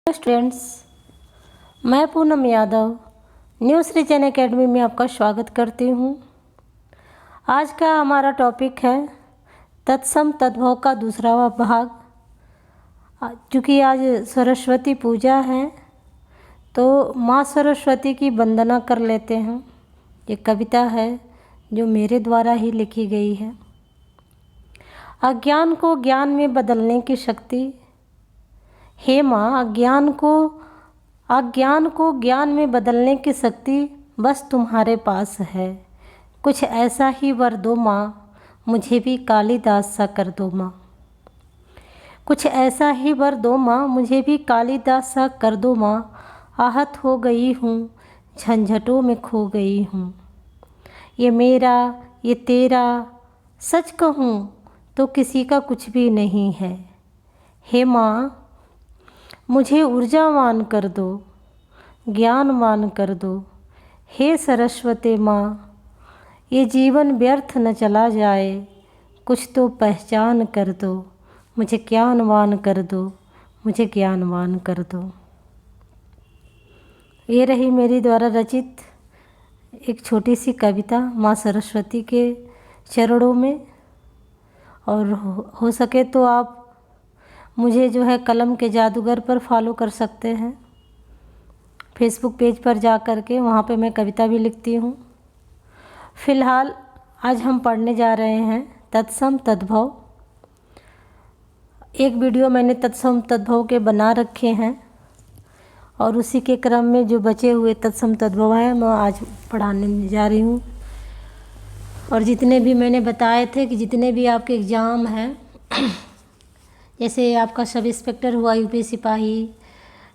Students, मैं Poonam Yadav new सृजन academy में आपका स्वागत करती हूँ। आज का हमारा टॉपिक है तत्सम तद्भव का दूसरा भाग। चूँकि आज सरस्वती पूजा है तो माँ सरस्वती की वंदना कर लेते हैं। ये कविता है जो मेरे द्वारा ही लिखी गई है। अज्ञान को ज्ञान में बदलने की शक्ति, हे माँ अज्ञान को ज्ञान में बदलने की शक्ति बस तुम्हारे पास है। कुछ ऐसा ही वर दो माँ, मुझे भी कालिदास सा कर दो माँ। कुछ ऐसा ही वर दो माँ, मुझे भी कालिदास सा कर दो माँ। आहत हो गई हूँ, झंझटों में खो गई हूँ। ये मेरा ये तेरा, सच कहूँ तो किसी का कुछ भी नहीं है। हे माँ मुझे ऊर्जावान कर दो, ज्ञानवान कर दो। हे सरस्वती माँ ये जीवन व्यर्थ न चला जाए, कुछ तो पहचान कर दो। मुझे ज्ञानवान कर दो, मुझे ज्ञानवान कर दो। ये रही मेरी द्वारा रचित एक छोटी सी कविता माँ सरस्वती के चरणों में। और हो सके तो आप मुझे जो है कलम के जादूगर पर फॉलो कर सकते हैं, फेसबुक पेज पर जा कर के। वहाँ पे मैं कविता भी लिखती हूँ। फ़िलहाल आज हम पढ़ने जा रहे हैं तत्सम तद्भव। एक वीडियो मैंने तत्सम तद्भव के बना रखे हैं और उसी के क्रम में जो बचे हुए तत्सम तद्भव है मैं आज पढ़ाने जा रही हूँ। और जितने भी मैंने बताए थे कि जितने भी आपके एग्ज़ाम हैं, जैसे आपका सब इंस्पेक्टर हुआ, यूपी सिपाही,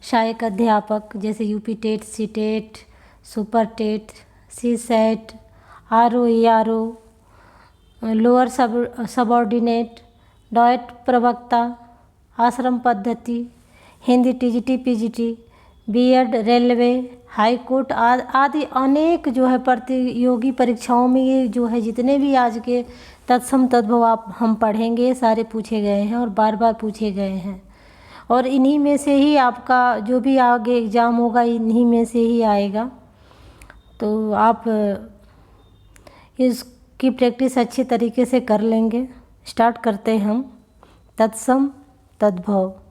सहायक अध्यापक, जैसे UP TET, C TET, super TET, C SET, RO ERO, lower subordinate, DIET प्रवक्ता, आश्रम पद्धति, Hindi TGT PGT, BEd, railway, high court आदि अनेक जो है प्रतियोगी परीक्षाओं में ये जो है जितने भी आज के तत्सम तद्भव आप हम पढ़ेंगे सारे पूछे गए हैं और बार बार पूछे गए हैं। और इन्हीं में से ही आपका जो भी आगे एग्ज़ाम होगा इन्हीं में से ही आएगा। तो आप इसकी प्रैक्टिस अच्छे तरीके से कर लेंगे। स्टार्ट करते हैं हम। तत्सम तद्भव।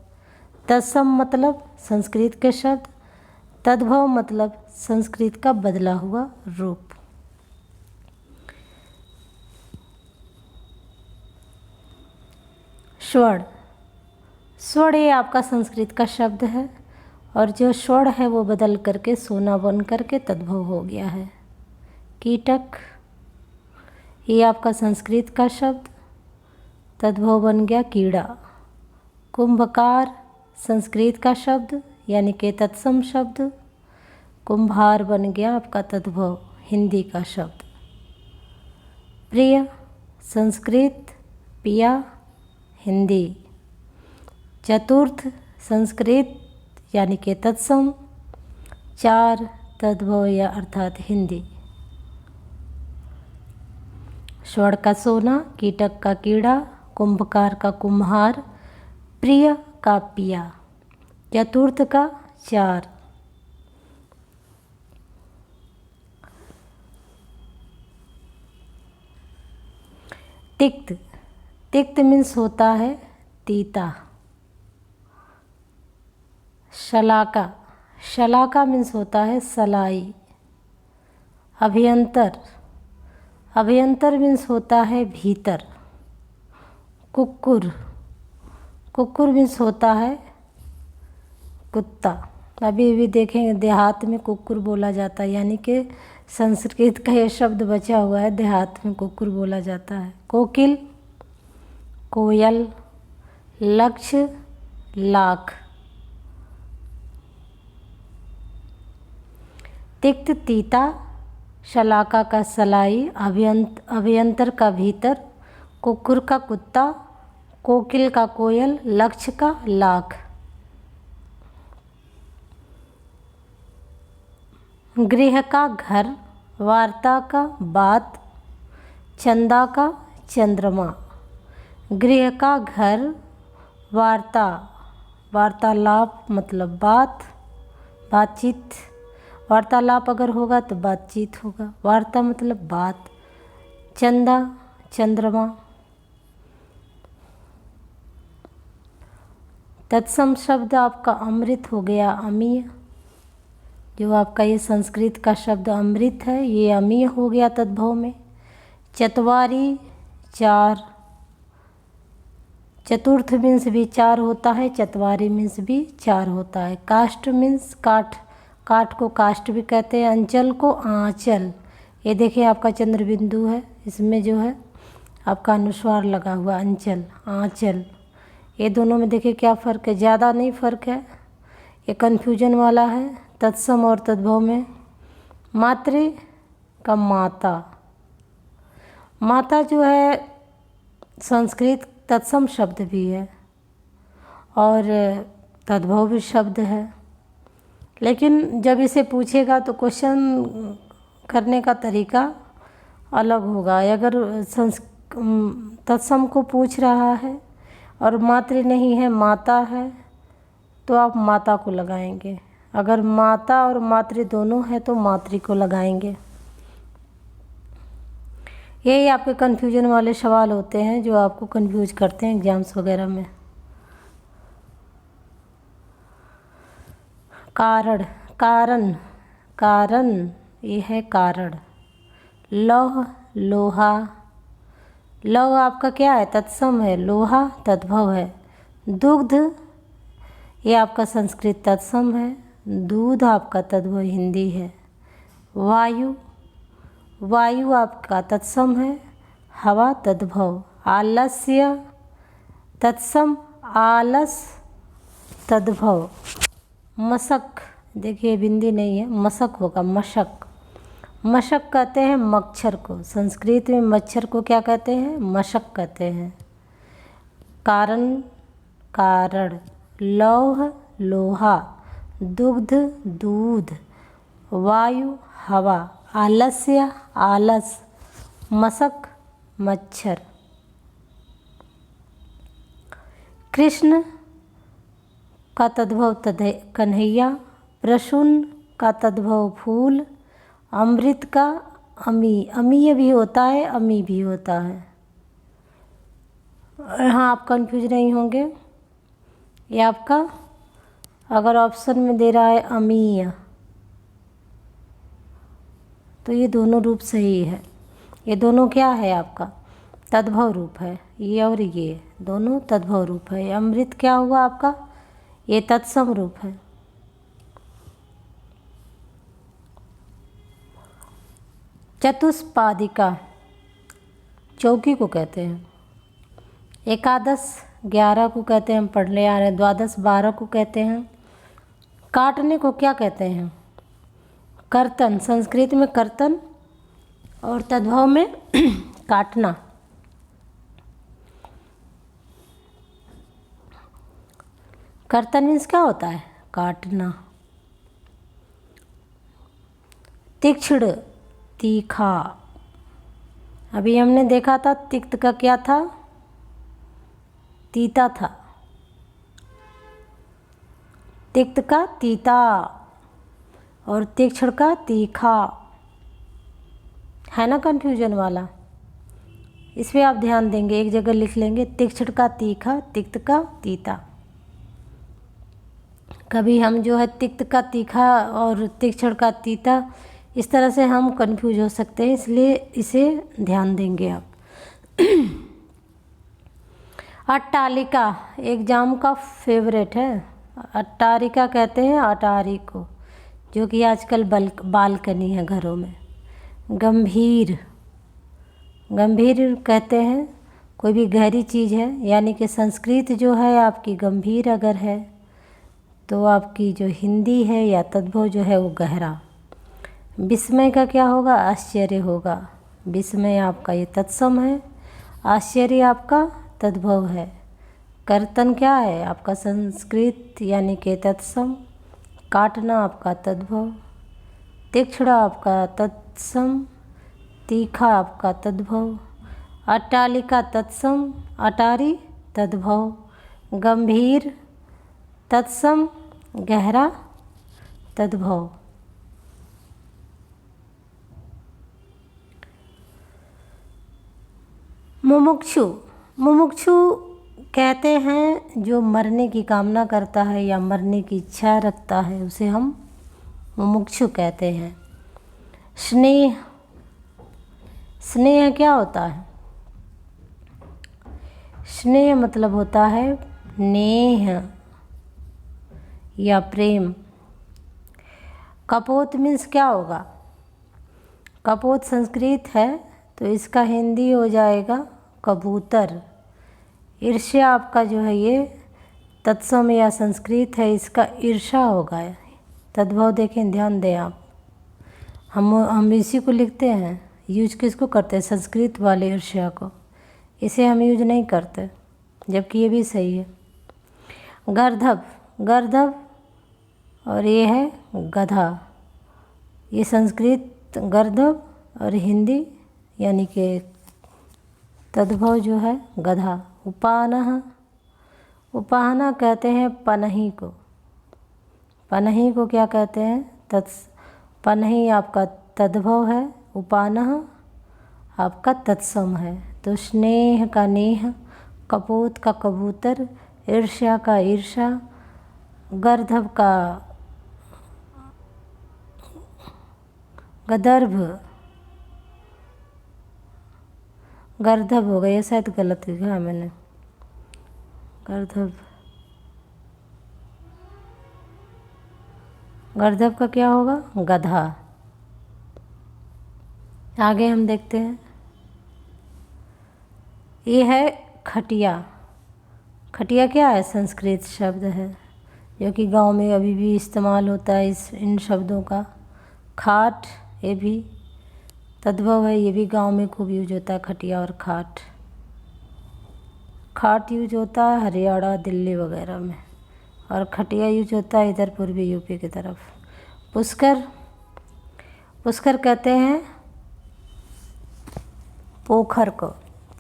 तत्सम मतलब संस्कृत के शब्द, तद्भव मतलब संस्कृत का बदला हुआ रूप। स्वर्ण। स्वर्ण ये आपका संस्कृत का शब्द है और जो स्वर्ण है वो बदल करके सोना बन करके तद्भव हो गया है। कीटक ये आपका संस्कृत का शब्द, तद्भव बन गया कीड़ा। कुंभकार संस्कृत का शब्द यानी कि तत्सम शब्द, कुंभार बन गया आपका तद्भव हिंदी का शब्द। प्रिय संस्कृत, पिया हिंदी। चतुर्थ संस्कृत यानी कि तत्सम, चार तद्भव या अर्थात हिंदी। स्वर्ण का सोना, कीटक का कीड़ा, कुंभकार का कुम्हार, प्रिय का पिया, चतुर्थ का चार। तिक्त। तिक्त मीन्स होता है तीता। शलाका। शलाका मीन्स होता है सलाई। अभ्यंतर। अभ्यंतर मीन्स होता है भीतर। कुक्कुर। कुक्कुर मीन्स होता है कुत्ता। अभी भी देखेंगे देहात में कुक्कुर बोला जाता है, यानी कि संस्कृत का ये शब्द बचा हुआ है, देहात में कुक्कुर बोला जाता है। कोकिल, कोयल, लक्ष्य, लाख। तिक्त तीता, शलाका का सलाई, अभ्यंतर का भीतर, कुक्कुर का कुत्ता, कोकिल का कोयल, लक्ष्य का लाख। गृह का घर, वार्ता का बात, चंदा का चंद्रमा। गृह का घर, वार्ता वार्तालाप मतलब बातचीत। वार्तालाप अगर होगा तो बातचीत होगा। वार्ता मतलब बात। चंदा चंद्रमा। तत्सम शब्द आपका अमृत हो गया, अमीय। जो आपका ये संस्कृत का शब्द अमृत है, ये अमीय हो गया तद्भव में। चत्वारी चार। चतुर्थ मीन्स भी चार होता है, चत्वारी मीन्स भी चार होता है। काष्ठ मीन्स काठ, काठ को काष्ठ भी कहते हैं। अंचल को आंचल। ये देखिए आपका चंद्र बिंदु है, इसमें जो है आपका अनुस्वार लगा हुआ, अंचल आंचल। ये दोनों में देखिए क्या फ़र्क है, ज़्यादा नहीं फ़र्क है, ये कन्फ्यूजन वाला है। तत्सम और तद्भव में मातृ का माता। माता जो है संस्कृत तत्सम शब्द भी है और तद्भव भी शब्द है, लेकिन जब इसे पूछेगा तो क्वेश्चन करने का तरीका अलग होगा। अगर तत्सम को पूछ रहा है और मातृ नहीं है, माता है, तो आप माता को लगाएंगे। अगर माता और मातृ दोनों है तो मातृ को लगाएंगे। यही आपके कन्फ्यूजन वाले सवाल होते हैं जो आपको कन्फ्यूज करते हैं एग्जाम्स वगैरह में। कारण, कारण, कारण, ये है कारण। लौह, लोहा। लौह आपका क्या है, तत्सम है। लोहा तद्भव है। दुग्ध, ये आपका संस्कृत तत्सम है। दूध आपका तद्भव हिंदी है। वायु, वायु आपका तत्सम है। हवा तद्भव। आलस्य तत्सम, आलस तद्भव। मशक, देखिए बिंदी नहीं है, मशक होगा, मशक। मशक कहते हैं मच्छर को, संस्कृत में मच्छर को क्या कहते हैं, मशक कहते हैं। कारण, कारण। लौह, लोहा। दुग्ध, दूध। वायु, हवा। आलस्य, आलस। मशक, मच्छर। कृष्ण का तद्भव कन्हैया। प्रसून का तद्भव फूल। अमृत का अमी, अमीय भी होता है, अमी भी होता है। यहाँ आप कंफ्यूज नहीं होंगे। ये आपका अगर ऑप्शन में दे रहा है अमीय, तो ये दोनों रूप सही है। ये दोनों क्या है आपका, तद्भव रूप है। ये और ये दोनों तद्भव रूप है। अमृत क्या हुआ आपका, ये तत्सम रूप है। चतुष्पादिका चौकी को कहते हैं। एकादश 11 को कहते हैं, हम पढ़ ले आ रहे हैं। द्वादश 12 को कहते हैं। काटने को क्या कहते हैं, कर्तन। संस्कृत में कर्तन और तद्भव में काटना। कर्तन मीन्स क्या होता है, काटना। तीक्ष्ण, तीखा। अभी हमने देखा था तिक्त का क्या था, तीता था। तिक्त का तीता और तीक्ष्ण का तीखा है ना, कन्फ्यूजन वाला। इस पर आप ध्यान देंगे, एक जगह लिख लेंगे तीक्ष्ण का तीखा, तिक्त का तीता। कभी हम जो है तिक्त का तीखा और तीक्ष्ण का तीता, इस तरह से हम कंफ्यूज हो सकते हैं, इसलिए इसे ध्यान देंगे आप। अट्टालिका एग्जाम का फेवरेट है। अट्टारिका कहते हैं अटारी को, जो कि आजकल बालकनी है घरों में। गंभीर, गंभीर कहते हैं कोई भी गहरी चीज़ है, यानी कि संस्कृत जो है आपकी गंभीर अगर है तो आपकी जो हिंदी है या तद्भव जो है वो गहरा। विस्मय का क्या होगा, आश्चर्य होगा। विस्मय आपका ये तत्सम है, आश्चर्य आपका तद्भव है। कर्तन क्या है आपका संस्कृत यानी कि तत्सम। काटना आपका तद्भव। तीक्ष्ण आपका तत्सम, तीखा आपका तद्भव। अट्टालिका तत्सम, अटारी तद्भव। गंभीर तत्सम गहरा तद्भव। मुमुक्षु, मुमुक्षु कहते हैं जो मरने की कामना करता है या मरने की इच्छा रखता है, उसे हम मुमुक्षु कहते हैं। स्नेह, स्नेह क्या होता है? स्नेह मतलब होता है नेह या प्रेम। कपोत मीन्स क्या होगा? कपोत संस्कृत है तो इसका हिंदी हो जाएगा कबूतर। ईर्ष्या आपका जो है ये तत्सम या संस्कृत है, इसका ईर्षा होगा। तद्भव देखें, ध्यान दें आप। हम इसी को लिखते हैं, यूज किसको करते हैं? संस्कृत वाले ईर्ष्या को। इसे हम यूज नहीं करते, जबकि ये भी सही है। गर्दभ, गर्दभ और ये है गधा। ये संस्कृत गर्दभ और हिंदी यानी कि तद्भव जो है गधा। उपानह, उपाहना कहते हैं पनही को। पनही को क्या कहते हैं? पनही आपका तद्भव है, उपानह आपका तत्सम है। तो स्नेह का नेह, कपोत का कबूतर, ईर्ष्या का ईर्षा, गर्दभ का गदर्भ, गर्दभ हो गया, शायद गलत लिखा मैंने। गर्दभ, गर्दभ का क्या होगा? गधा। आगे हम देखते हैं, ये है खटिया। खटिया क्या है? संस्कृत शब्द है जो कि गांव में अभी भी इस्तेमाल होता है इन शब्दों का। खाट, ये भी तद्भव है, ये भी गांव में खूब यूज होता है, खटिया और खाट। खाट यूज होता है हरियाणा, दिल्ली वगैरह में, और खटिया यूज होता है इधर पूर्वी यूपी की तरफ। पुष्कर, पुष्कर कहते हैं पोखर को।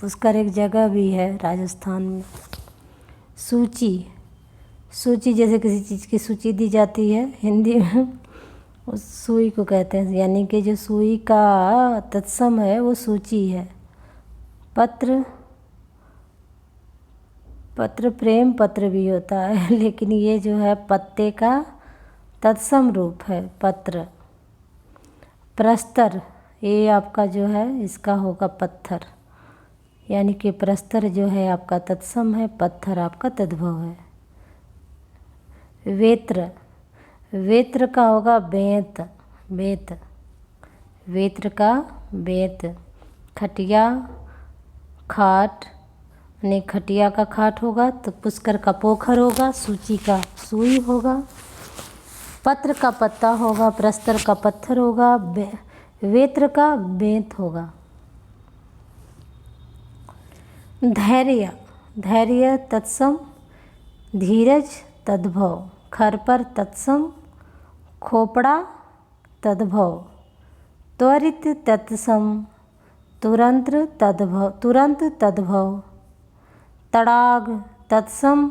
पुष्कर एक जगह भी है राजस्थान में। सूची, सूची जैसे किसी चीज़ की सूची दी जाती है हिंदी में, उस सुई को कहते हैं, यानी कि जो सुई का तत्सम है वो सूची है। पत्र, पत्र प्रेम पत्र भी होता है, लेकिन ये जो है पत्ते का तत्सम रूप है, पत्र। प्रस्तर, ये आपका जो है इसका होगा पत्थर, यानी कि प्रस्तर जो है आपका तत्सम है, पत्थर आपका तद्भव है। वेत्र, वेत्र का होगा बेंत, बेत, वेत्र का बेत। खटिया, खाट, यानी खटिया का खाट होगा तो पुष्कर का पोखर होगा, सूची का सुई होगा, पत्र का पत्ता होगा, प्रस्तर का पत्थर होगा, वेत्र का बेंत होगा। धैर्य, धैर्य तत्सम, धीरज तद्भव। खरपर तत्सम, खोपड़ा तद्भव। त्वरित तत्सम, तुरंत तद्भव, तुरंत तद्भव। तड़ाग तत्सम,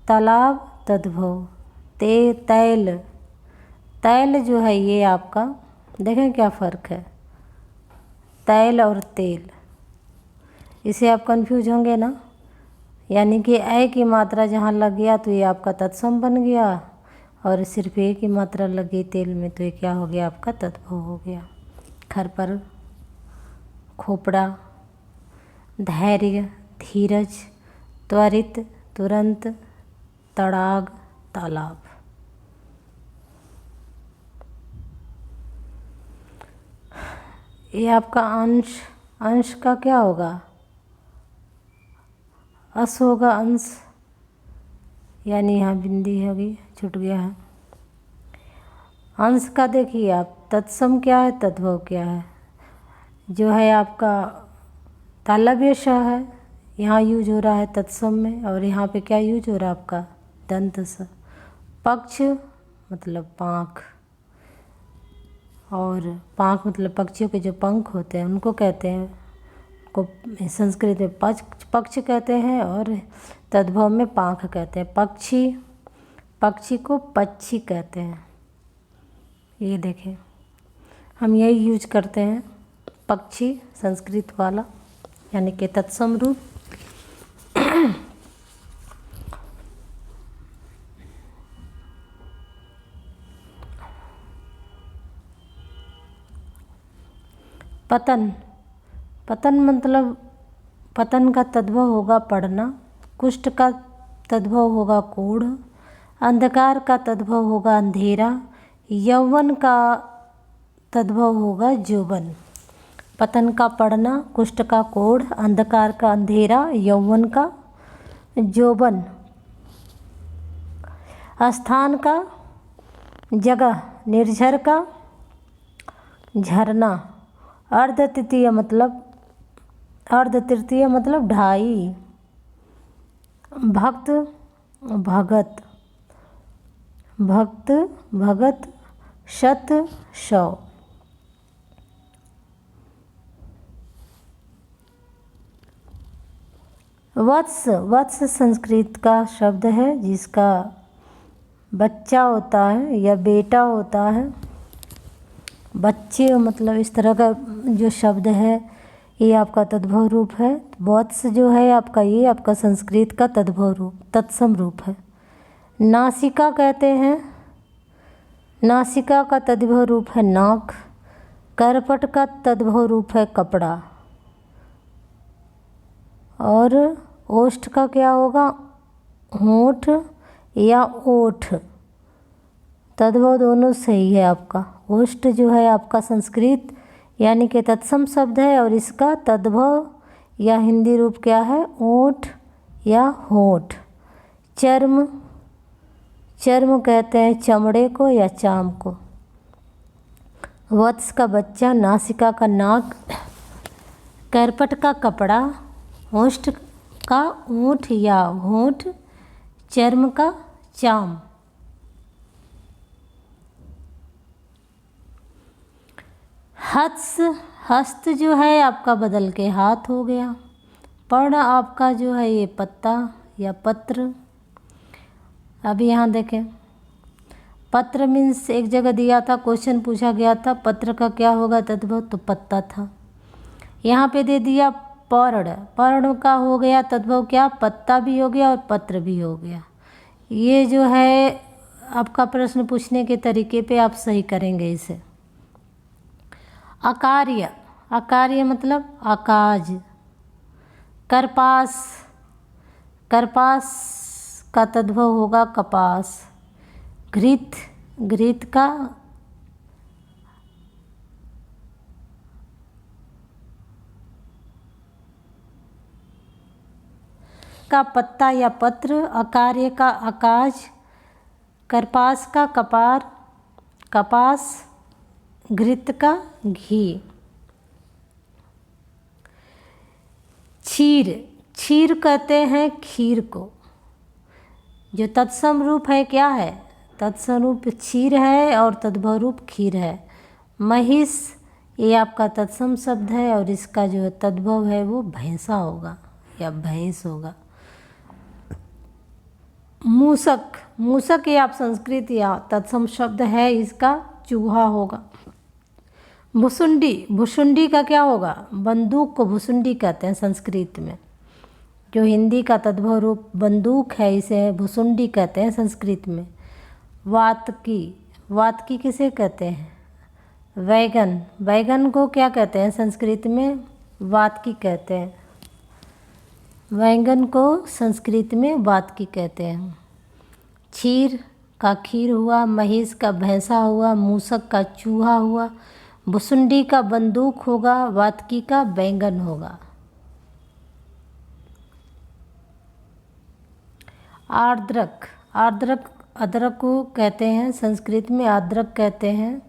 तालाब तद्भव। तैल, तैल जो है ये आपका, देखें क्या फ़र्क है तैल और तेल। इसे आप कंफ्यूज होंगे ना, यानी कि ए की मात्रा जहाँ लग गया तो ये आपका तत्सम बन गया, और सिर्फ ए की मात्रा लगी तेल में तो ये क्या हो गया? आपका तद्भव हो गया। खरपर, खोपड़ा, धैर्य, धीरज, त्वरित, तुरंत, तड़ाग, तालाब। ये आपका अंश, अंश का क्या होगा? अस होगा अंश, यानी यहाँ बिंदी होगी, छूट गया है। अंश का देखिए आप, तत्सम क्या है, तद्भव क्या है? जो है आपका तालव्य श है, यहाँ यूज हो रहा है तत्सम में, और यहाँ पे क्या यूज हो रहा है आपका? दंत स। पक्ष मतलब पाँख, और पाँख मतलब पक्षियों के जो पंख होते हैं उनको कहते हैं, को संस्कृत में पक्ष कहते हैं और तद्भव में पाँख कहते हैं। पक्षी, पक्षी को पक्षी कहते हैं। ये देखें, हम यही यूज करते हैं, पक्षी संस्कृत वाला, यानी कि तत्सम रूप। पतन, पतन मतलब पतन का तद्भव होगा पड़ना, कुष्ठ का तद्भव होगा कोढ़, अंधकार का तद्भव होगा अंधेरा, यौवन का तद्भव होगा यौवन। पतन का पड़ना, कुष्ठ का कोढ़, अंधकार का अंधेरा, यौवन का यौवन। स्थान का जगह, निर्झर का झरना। अर्ध तृतीय मतलब ढाई। भक्त भगत, भक्त भगत, शत सौ। वत्स, वत्स संस्कृत का शब्द है जिसका बच्चा होता है या बेटा होता है। बच्चे मतलब इस तरह का जो शब्द है ये आपका तद्भव रूप है। वत्स जो है आपका, ये आपका संस्कृत का तद्भव रूप, तत्सम रूप है। नासिका कहते हैं, नासिका का तद्भव रूप है नाक। करपट का तद्भव रूप है कपड़ा। और ओष्ठ का क्या होगा, होंठ या ओठ। तद्भव दोनों सही है आपका। ओष्ठ जो है आपका संस्कृत यानी कि तत्सम शब्द है और इसका तद्भव या हिंदी रूप क्या है, ओठ या होंठ। चर्म, चर्म कहते हैं चमड़े को या चाम को। वत्स का बच्चा, नासिका का नाक, करपट का कपड़ा, ओष्ठ का ऊँट या होंठ, चर्म का चाम। हस्त, हस्त जो है आपका बदल के हाथ हो गया। पर्ण आपका जो है ये पत्ता या पत्र। अब यहाँ देखें, पत्र मीन्स एक जगह दिया था, क्वेश्चन पूछा गया था पत्र का क्या होगा तद्भव, तो पत्ता था। यहाँ पे दे दिया पर्ण, पर्ण का हो गया तद्भव क्या, पत्ता भी हो गया और पत्र भी हो गया। ये जो है आपका प्रश्न पूछने के तरीके पे आप सही करेंगे इसे। अकार्य, अकार्य मतलब आकाज। करपास, करपास का तद्भव होगा कपास। घृत, घृत का पत्ता या पत्र। अकार्य का आकाज। करपास का कपार, कपास। घृत का घी। क्षीर, क्षीर कहते हैं खीर को। जो तत्सम रूप है क्या है, तत्सम रूप क्षीर है और तद्भव रूप खीर है। महिष ये आपका तत्सम शब्द है और इसका जो तद्भव है वो भैंसा होगा या भैंस होगा। मूसक, मूसक ये आप संस्कृत या तत्सम शब्द है, इसका चूहा होगा। भुसुंडी, भुसुंडी का क्या होगा, बंदूक को भुसुंडी कहते हैं संस्कृत में। जो हिंदी का तद्भव रूप बंदूक है इसे भुसुंडी कहते हैं संस्कृत में। वातकी, वातकी किसे कहते हैं, वैगन, वैगन को क्या कहते हैं संस्कृत में, वातकी कहते हैं। वैगन को संस्कृत में वातकी कहते हैं। क्षीर का खीर हुआ, महिष का भैंसा हुआ, मूसक का चूहा हुआ, भुसुंडी का बंदूक होगा, वातकी का बैंगन होगा। आर्द्रक, आर्द्रक अदरक को कहते हैं संस्कृत में, आर्द्रक कहते हैं।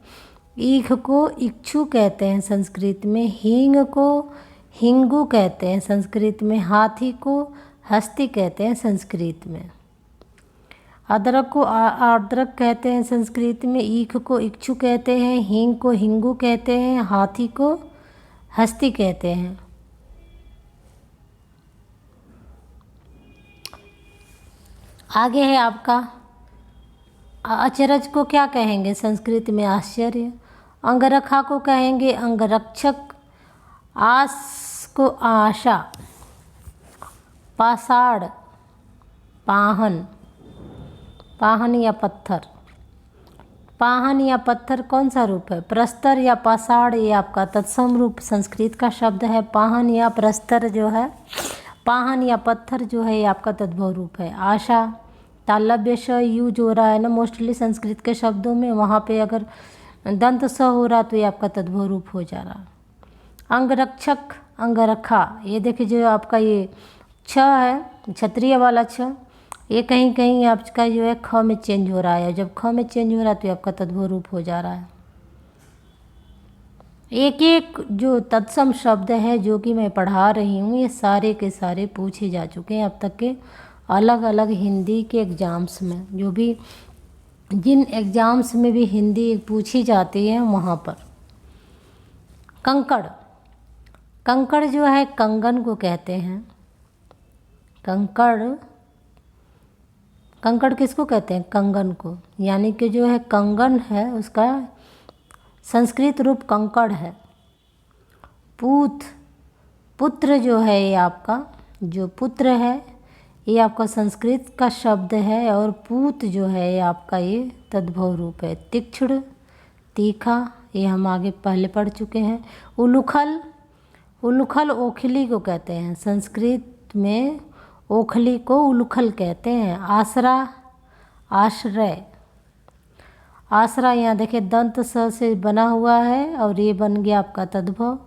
ईख को इक्षु कहते हैं संस्कृत में। हींग को हिंगू कहते हैं संस्कृत में। हाथी को हस्ती कहते हैं संस्कृत में। अदरक को आर्द्रक कहते हैं संस्कृत में। ईख को इक्षु कहते हैं। हींग को हिंगू कहते हैं। हाथी को हस्ती कहते हैं। आगे है आपका अचरज को क्या कहेंगे संस्कृत में? आश्चर्य। अंगरखा को कहेंगे अंगरक्षक। आस को आशा। पाषाण पाहन, पाहन या पत्थर। पाहन या पत्थर कौन सा रूप है? प्रस्तर या पाषाण, ये आपका तत्सम रूप संस्कृत का शब्द है। पाहन या प्रस्तर जो है, पाहन या पत्थर जो है, ये आपका तद्भव रूप है। आशा, तालव्य श यूज हो रहा है ना मोस्टली संस्कृत के शब्दों में, वहाँ पे अगर दंत स हो रहा तो ये आपका तद्भव रूप हो जा रहा। अंगरक्षक, अंगरखा, ये देखिए जो आपका ये छ है, क्षत्रिय वाला छ, ये कहीं कहीं आपका जो है ख में चेंज हो रहा है। जब ख में चेंज हो रहा है तो ये आपका तद्भव रूप हो जा रहा है। एक एक जो तत्सम शब्द है जो कि मैं पढ़ा रही हूँ, ये सारे के सारे पूछे जा चुके हैं अब तक के अलग अलग हिंदी के एग्ज़ाम्स में। जो भी जिन एग्ज़ाम्स में भी हिंदी पूछी जाती है वहाँ पर। कंकड़, कंकड़ जो है कंगन को कहते हैं। कंकड़, कंकड़ किसको कहते हैं? कंगन को। यानी कि जो है कंगन है उसका संस्कृत रूप कंकड़ है। पूत, पुत्र जो है ये आपका जो पुत्र है ये आपका संस्कृत का शब्द है। और पूत जो है ये आपका ये तद्भव रूप है। तीक्ष्ण, तीखा, ये हम आगे पहले पढ़ चुके हैं। उलूखल, उलूखल ओखली को कहते हैं। संस्कृत में ओखली को उलूखल कहते हैं। आसरा, आश्रय, आसरा, यहाँ देखिए दंत स से बना हुआ है और ये बन गया आपका तद्भव।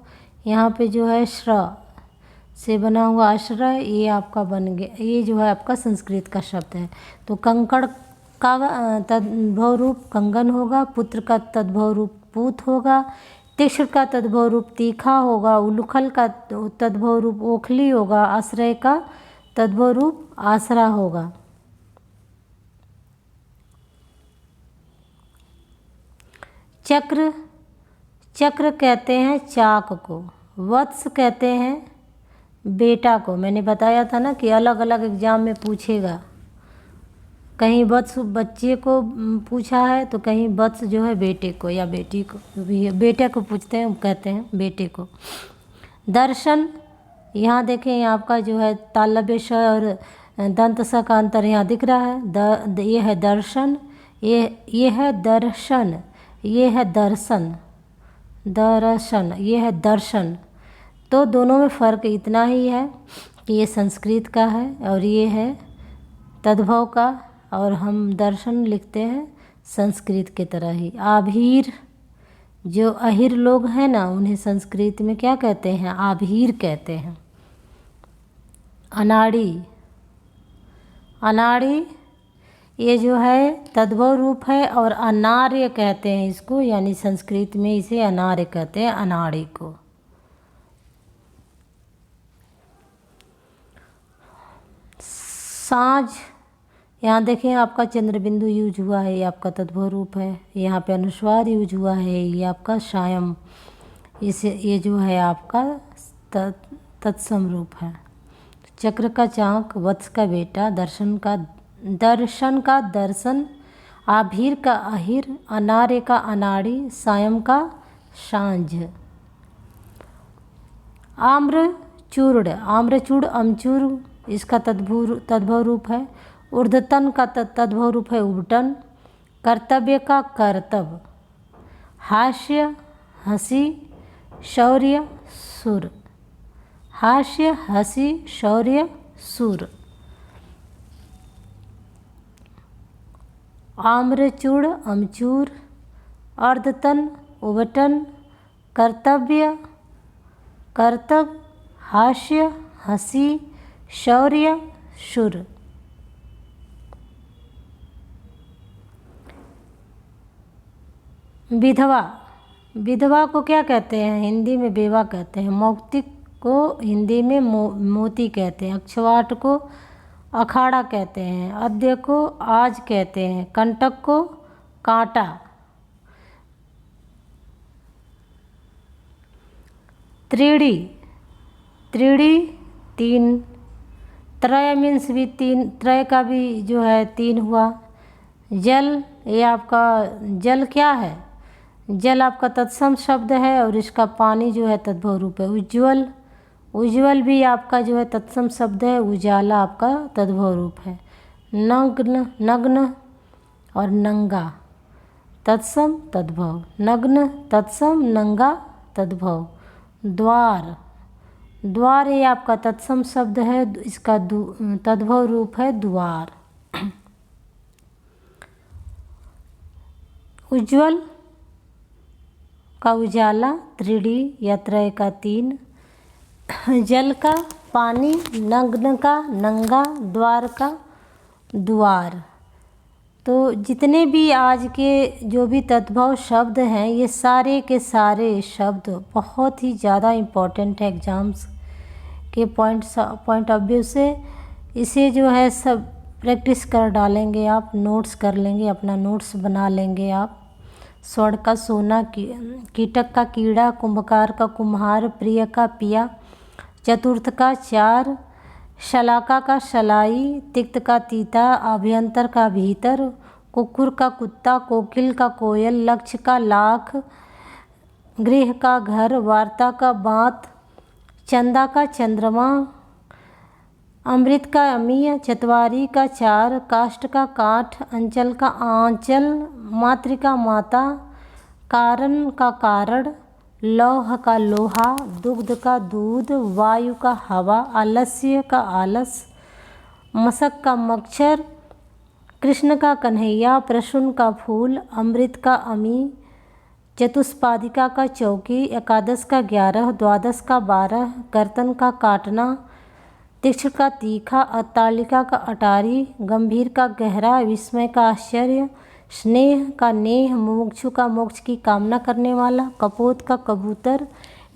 यहाँ पे जो है श्र से बना हुआ आश्रय, ये आपका बन गया, ये जो है आपका संस्कृत का शब्द है। तो कंकड़ का तद्भव रूप कंगन होगा, पुत्र का तद्भव रूप पूत होगा, तीक्ष्ण का तद्भव रूप तीखा होगा, उलूखल का तद्भव रूप ओखली होगा, आश्रय का तद्भव रूप आसरा होगा। चक्र, चक्र कहते हैं चाक को। वत्स कहते हैं बेटा को। मैंने बताया था ना कि अलग अलग एग्जाम में पूछेगा। कहीं वत्स बच्चे को पूछा है तो कहीं वत्स जो है बेटे को या बेटी को, जो भी है बेटे को पूछते हैं, कहते हैं बेटे को। दर्शन, यहाँ देखें यहाँ आपका जो है तालव्य श और दंत स का अंतर यहाँ दिख रहा है। ये है दर्शन, ये है दर्शन, ये है दर्शन, दर्शन, ये है दर्शन। तो दोनों में फ़र्क इतना ही है कि ये संस्कृत का है और ये है तद्भव का, और हम दर्शन लिखते हैं संस्कृत के तरह ही। आभीर, जो अहिर लोग हैं ना उन्हें संस्कृत में क्या कहते हैं? आभीर कहते हैं। अनाड़ी, अनाड़ी ये जो है तद्भव रूप है और अनार्य कहते हैं इसको, यानी संस्कृत में इसे अनार्य कहते हैं, अनाड़ी को। साँझ, यहाँ देखें आपका चंद्र बिंदु यूज हुआ है, ये आपका तद्भव रूप है। यहाँ पे अनुस्वार यूज हुआ है, ये आपका सायं, इसे ये जो है आपका तत्सम रूप है। चक्र का चाँक, वत्स का बेटा, दर्शन का दर्शन, आभीर का अहिर, अनार्य का अनाड़ी, सायं का सांझ। आम्रचूर्ण, आम्रचूड़ अमचूर इसका तद्भव रूप है। ऊर्ध्वतन का तद्भव रूप है उबटन। कर्तव्य का कर्तव्य। हास्य, हंसी, शौर्य, सुर। हास्य, हंसी, शौर्य, सुर। आम्रचूड़ अमचूर, अर्धतन उबटन, कर्तव्य कर्तव्य, हास्य हंसी, शौर्य शुर। विधवा, विधवा को क्या कहते हैं? हिंदी में बेवा कहते हैं। मौक्तिक को हिंदी में मोती कहते हैं। अक्षवाट को अखाड़ा कहते हैं। अद्य को आज कहते हैं। कंटक को कांटा। त्रिड़ी, त्रिड़ी तीन। त्रय मीन्स भी तीन, त्रय का भी जो है तीन हुआ। जल, ये आपका जल क्या है? जल आपका तत्सम शब्द है और इसका पानी जो है तद्भव रूप है। उज्ज्वल, उज्ज्वल भी आपका जो है तत्सम शब्द है। उजाला आपका तद्भव रूप है। नग्न, नग्न और नंगा, तत्सम तद्भव। नग्न तत्सम, नंगा तद्भव। द्वार, द्वार ये आपका तत्सम शब्द है, इसका तद्भव रूप है द्वार। उज्ज्वल का उजाला, त्रिडी या त्रय का 3, जल का पानी, नग्न का नंगा, द्वार का द्वार। तो जितने भी आज के जो भी तद्भव शब्द हैं, ये सारे के सारे शब्द बहुत ही ज़्यादा इम्पोर्टेंट है एग्ज़ाम्स के पॉइंट ऑफ व्यू से। इसे जो है सब प्रैक्टिस कर डालेंगे आप, नोट्स कर लेंगे, अपना नोट्स बना लेंगे आप। स्वर्ण का सोना, कीटक का कीड़ा, कुंभकार का कुम्हार, प्रिय का पिया, चतुर्थ का 4, शलाका का शलाई, तिक्त का तीता, अभ्यंतर का भीतर, कुकुर का कुत्ता, कोकिल का कोयल, लक्ष्य का लाख, गृह का घर, वार्ता का बात, चंदा का चंद्रमा, अमृत का अमीय, चतवारी का 4, काष्ठ का काठ, अंचल का आंचल, मातृका माता, कारण का कारण, लौह का लोहा, दुग्ध का दूध, वायु का हवा, आलस्य का आलस, मशक का मच्छर, कृष्ण का कन्हैया, प्रसून का फूल, अमृत का अमी, चतुष्पादिका का चौकी, एकादश का 11, द्वादश का 12, कर्तन का काटना, तीक्ष्ण का तीखा, अट्टालिका का अटारी, गंभीर का गहरा, विस्मय का आश्चर्य, स्नेह का नेह, मुमुक्षु का मोक्ष की कामना करने वाला, कपोत का कबूतर,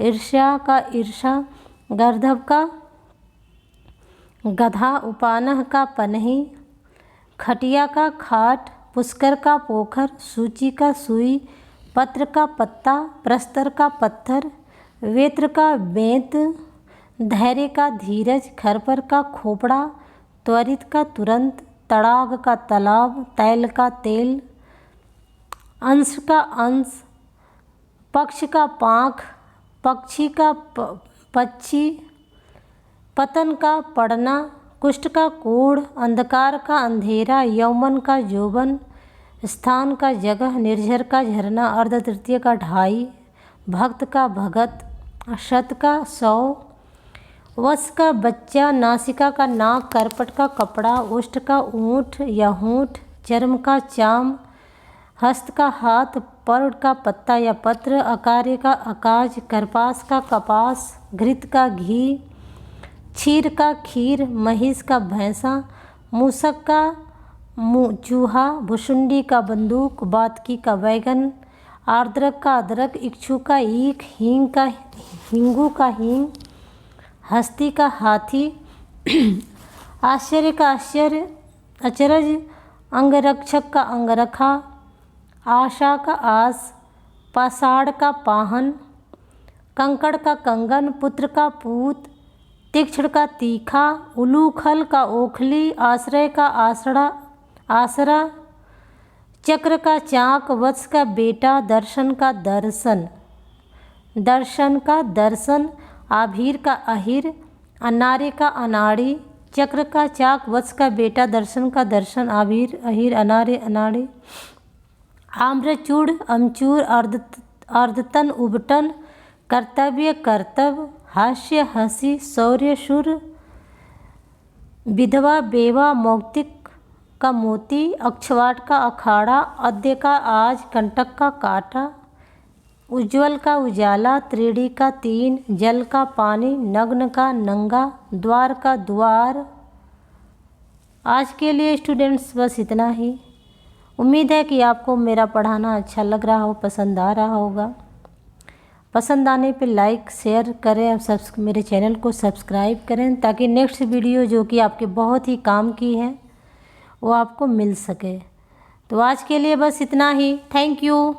ईर्ष्या का ईर्षा, गर्दभ का गधा, उपानह का पनही, खटिया का खाट, पुष्कर का पोखर, सूची का सुई, पत्र का पत्ता, प्रस्तर का पत्थर, वेत्र का बेंत, धैर्य का धीरज, खरपर का खोपड़ा, त्वरित का तुरंत, तड़ाग का तालाब, तैल का तेल, अंश का अंश, पक्ष का पाँख, पक्षी का पक्षी, पतन का पड़ना, कुष्ठ का कोढ़, अंधकार का अंधेरा, यौवन का यौवन, स्थान का जगह, निर्झर का झरना, अर्ध तृतीय का ढाई, भक्त का भगत, शत का 100, वश का बच्चा, नासिका का नाक, करपट का कपड़ा, ओष्ठ का ऊँट या होंठ, चर्म का चाम, हस्त का हाथ, पर्ण का पत्ता या पत्र, अकार्य का अकाज, करपास का कपास, घृत का घी, क्षीर का खीर, महिष का भैंसा, मूसक का चूहा, भुसुंडी का बंदूक, बातकी का बैगन, आर्द्रक का अदरक, इक्षु का ईख, हींग का हिंगू का हींग, हस्ती का हाथी, आश्चर्य का आश्चर्य, अचरज, अंगरक्षक का अंगरखा, आशा का आस, पाषाण का पाहन, कंकड़ का कंगन, पुत्र का पूत, तीक्ष्ण का तीखा, उलूखल का ओखली, आश्रय का आसरा, चक्र का चाक, वत्स का बेटा, दर्शन का दर्शन, दर्शन का दर्शन, आभीर का अहिर, अनारे का अनाड़ी, चक्र का चाक, वत्स का बेटा, दर्शन का दर्शन, आभीर अहिर, अनारे अनाड़ी, आम्रचूड़, अमचूर, अर्धतन उबटन, कर्तव्य कर्तव्य, हास्य हंसी, शौर्य शुर, विधवा बेवा, मौक्तिक का मोती, अक्षवाट का अखाड़ा, अद्य का आज, कंटक का कांटा, उज्ज्वल का उजाला, त्रिडी का 3, जल का पानी, नग्न का नंगा, द्वार का द्वार। आज के लिए स्टूडेंट्स बस इतना ही। उम्मीद है कि आपको मेरा पढ़ाना अच्छा लग रहा हो, पसंद आ रहा होगा। पसंद आने पे लाइक शेयर करें और मेरे चैनल को सब्सक्राइब करें ताकि नेक्स्ट वीडियो जो कि आपके बहुत ही काम की है वो आपको मिल सके। तो आज के लिए बस इतना ही। Thank you.